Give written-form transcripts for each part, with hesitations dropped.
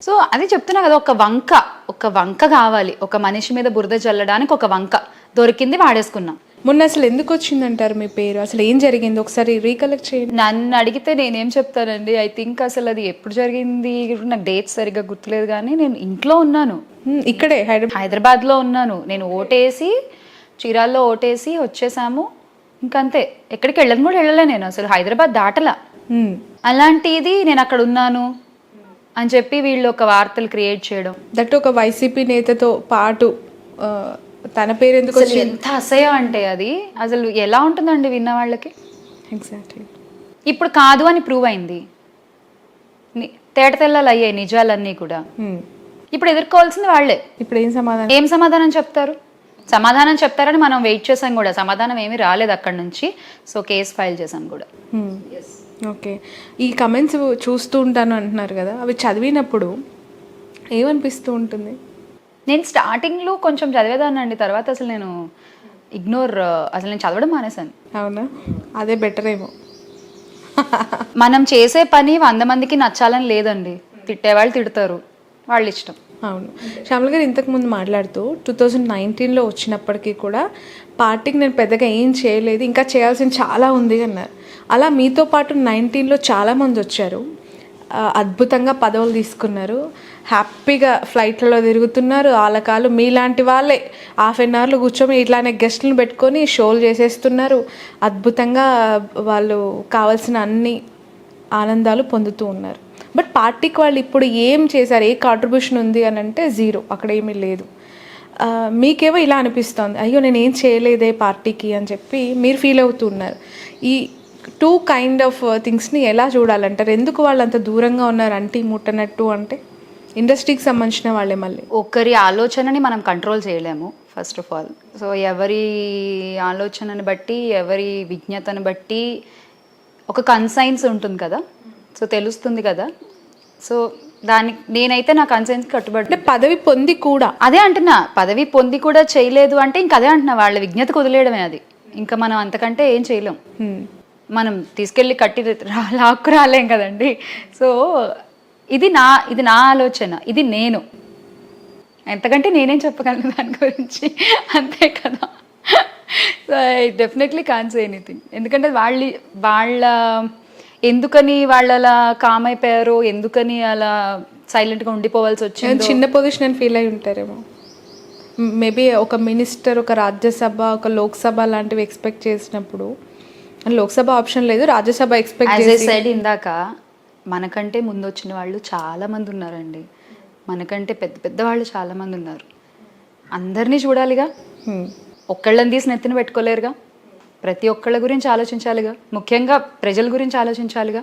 So అది చెప్తున్నా కదా, ఒక వంక కావాలి, ఒక మనిషి మీద బురద చల్లడానికి ఒక వంక దొరికింది, వాడేసుకున్నాం. మొన్న అసలు ఎందుకు వచ్చిందంటారు మీ పేరు? అసలు ఏం జరిగింది ఒకసారి రీకలెక్ట్ చేయండి. నన్ను అడిగితే నేనేం చెప్తానండి, ఐ థింక్ అసలు అది ఎప్పుడు జరిగింది నాకు డేట్ సరిగ్గా గుర్తులేదు, కానీ నేను ఇంట్లో ఉన్నాను, ఇక్కడే హైదరాబాద్లో ఉన్నాను. నేను ఓటేసి చీరాల్లో ఓటేసి వచ్చేసాము, ఇంకంతే. ఎక్కడికి వెళ్ళను కూడా వెళ్ళలే, నేను అసలు హైదరాబాద్ దాటలా. అలాంటిది నేను అక్కడ ఉన్నాను అని చెప్పి వీళ్ళు ఒక వార్తలు క్రియేట్ చేయడం, దట్ ఒక వైసీపీ నేతతో పాటు తన పేరు ఎందుకు అసలు ఎంత అసహ్యం అంటే అది అసలు ఎలా ఉంటుందండి విన్న వాళ్ళకి. ఎగ్జాక్ట్లీ. ఇప్పుడు కాదు అని ప్రూవ్ అయింది, తేటతెల్లాలు అయ్యాయి నిజాలన్నీ కూడా. ఇప్పుడు ఎదుర్కోవాల్సింది వాళ్ళే. ఇప్పుడు ఏం సమాధానం చెప్తారు? సమాధానం చెప్తారని మనం వెయిట్ చేసాం కూడా, సమాధానం ఏమీ రాలేదు అక్కడ నుంచి. సో కేసు ఫైల్ చేసాం కూడా. ఓకే. ఈ కమెంట్స్ చూస్తూ ఉంటాను అంటున్నారు కదా, అవి చదివినప్పుడు ఏమనిపిస్తూ ఉంటుంది? నేను స్టార్టింగ్లో కొంచెం చదివేదాన్నండి, తర్వాత అసలు నేను అసలు నేను చదవడం మానేశాను. అవునా? అదే బెటర్ ఏమో. మనం చేసే పని 100 మందికి నచ్చాలని లేదండి, తిట్టేవాళ్ళు తిడతారు, వాళ్ళ ఇష్టం. అవును. శ్యామల గారు ఇంతకుముందు మాట్లాడుతూ 2019లో వచ్చినప్పటికీ కూడా పార్టీకి నేను పెద్దగా ఏం చేయలేదు, ఇంకా చేయాల్సింది చాలా ఉంది అన్నారు. అలా మీతో పాటు 19లో చాలామంది వచ్చారు, అద్భుతంగా పదవులు తీసుకున్నారు, హ్యాపీగా ఫ్లైట్లలో తిరుగుతున్నారు. వాళ్ళకాలు మీలాంటి వాళ్ళే ½ అవర్లో కూర్చొని ఇట్లానే గెస్ట్లను పెట్టుకొని షోలు చేసేస్తున్నారు. అద్భుతంగా వాళ్ళు కావాల్సిన అన్ని ఆనందాలు పొందుతూ ఉన్నారు. బట్ పార్టీకి వాళ్ళు ఇప్పుడు ఏం చేశారు, ఏ కాంట్రిబ్యూషన్ ఉంది అని అంటే జీరో, అక్కడ ఏమీ లేదు. మీకేమో ఇలా అనిపిస్తుంది, అయ్యో నేను ఏం చేయలేదే పార్టీకి అని చెప్పి మీరు ఫీల్ అవుతున్నారు. ఈ 2 కైండ్ ఆఫ్ థింగ్స్ని ఎలా చూడాలంటారు? ఎందుకు వాళ్ళు అంత దూరంగా ఉన్నారు, అంటీ ముట్టనట్టు? అంటే ఇండస్ట్రీకి సంబంధించిన వాళ్ళే. మళ్ళీ ఒకరి ఆలోచనని మనం కంట్రోల్ చేయలేము ఫస్ట్ ఆఫ్ ఆల్. సో ఎవరి ఆలోచనని బట్టి, ఎవరి విజ్ఞతను బట్టి ఒక కన్సైన్స్ ఉంటుంది కదా, సో తెలుస్తుంది కదా. సో దానికి నేనైతే నా కన్సైన్స్ కట్టుబడి. అంటే పదవి పొంది కూడా అదే అంటున్నా, పదవి పొంది కూడా చేయలేదు అంటే ఇంక అదే అంటున్నా, వాళ్ళ విజ్ఞతకు వదిలేయడమే అది. ఇంకా మనం అంతకంటే ఏం చేయలేం, మనం తీసుకెళ్ళి కట్టి లాక్కు రాలేం కదండి. సో ఇది నా ఆలోచన, ఇది నేను, ఎంతకంటే నేనేం చెప్పగలను దాని గురించి, అంతే కదా. So I definitely can say anything. ఎందుకంటే వాళ్ళ ఎందుకని వాళ్ళు అలా కామ్ అయిపోయారో, ఎందుకని అలా సైలెంట్గా ఉండిపోవాల్సి వచ్చింది. చిన్న పొజిషన్ అని ఫీల్ అయి ఉంటారేమో. మేబీ ఒక మినిస్టర్, ఒక రాజ్యసభ, ఒక లోక్సభ లాంటివి ఎక్స్పెక్ట్ చేసినప్పుడు, లోక్సభ ఆప్షన్ లేదు, రాజ్యసభ ఎక్స్పెక్ట్ చేసి ఇందాక మనకంటే ముందు వచ్చిన వాళ్ళు చాలా మంది ఉన్నారండి, మనకంటే పెద్ద పెద్ద వాళ్ళు చాలా మంది ఉన్నారు. అందరినీ చూడాలిగా, ఒక్కళ్ళని తీసి నెత్తిన పెట్టుకోలేరుగా, ప్రతి ఒక్కళ్ళ గురించి ఆలోచించాలిగా, ముఖ్యంగా ప్రజల గురించి ఆలోచించాలిగా.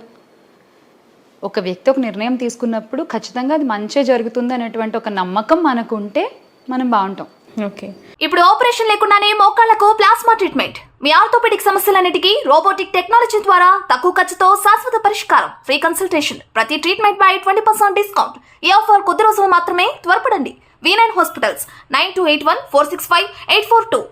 ఒక వ్యక్తి ఒక నిర్ణయం తీసుకున్నప్పుడు ఖచ్చితంగా అది మంచే జరుగుతుంది అనేటువంటి ఒక నమ్మకం మనకు ఉంటే మనం బాగుంటాం. ఓకే. ఇప్పుడు ఆపరేషన్ లేకుండానే మోకాళ్లకు ప్లాస్మా ట్రీట్మెంట్, మీ ఆర్థోపెడిక్ సమస్యలన్నిటికీ రోబోటిక్ టెక్నాలజీ ద్వారా తక్కువ ఖర్చుతో శాశ్వత పరిష్కారం, ఫ్రీ కన్సల్టేషన్, ప్రతి ట్రీట్మెంట్ పై 20% డిస్కౌంట్. ఈ ఆఫర్ కొద్ది రోజులు మాత్రమే, త్వరపడండి. V9 hospitals 9281465842.